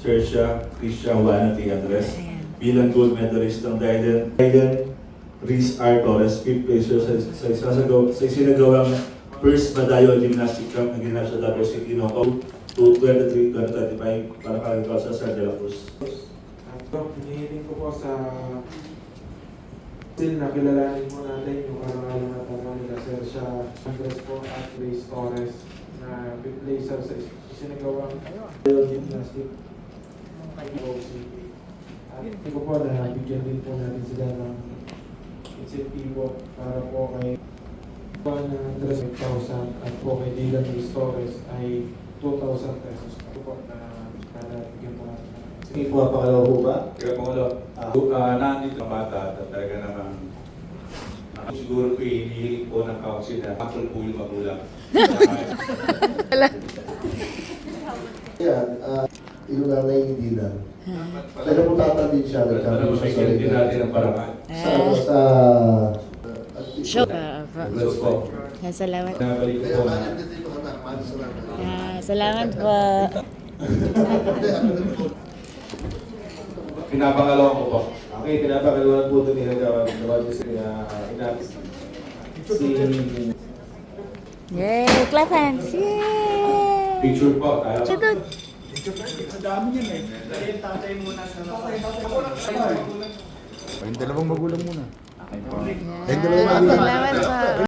Sersia Christian Juana T. Andres bilang gold medalist ng Diden Riz R. Torres, 5th placer sa isinagawang first Badayo Gymnastic Camp na ginanap sa Davao City noong 2023-2025 para kagagawa sa San de la Cruz. Hinihiling ko po sa still na kilalanin po natin yung karangalan na tama nila Sersia Andres po at Riz Torres na big placer sa isinagawang gymnastic Davao City. At hindi ko po na bigyan din po natin sila ng insentibo para po kay Juan Andres 5,000 at po kay Dylan Riz Torres ay 2,000 pesos po na bigyan po natin. Sige po, pakalawa po ba? Kaya Pangulo, nandito ang bata at talaga naman siguro po hinihiling po ng council na actual po yung magulang. Yan, yung nanay hindi na. Pero po tatandin siya, nagkakaroon siya sa Hindi natin ang paraan. sa Sure. Let's go. Salamat. Nabalik ko po na Salamat po. pinapangalawan ko po. Okay, pinapakalawan po ito ni Nagawa si Inatis. Yay! Clap hands! Yay! Picture po. Tayo. Ito. Yung dalawang magulang muna. Salamat po.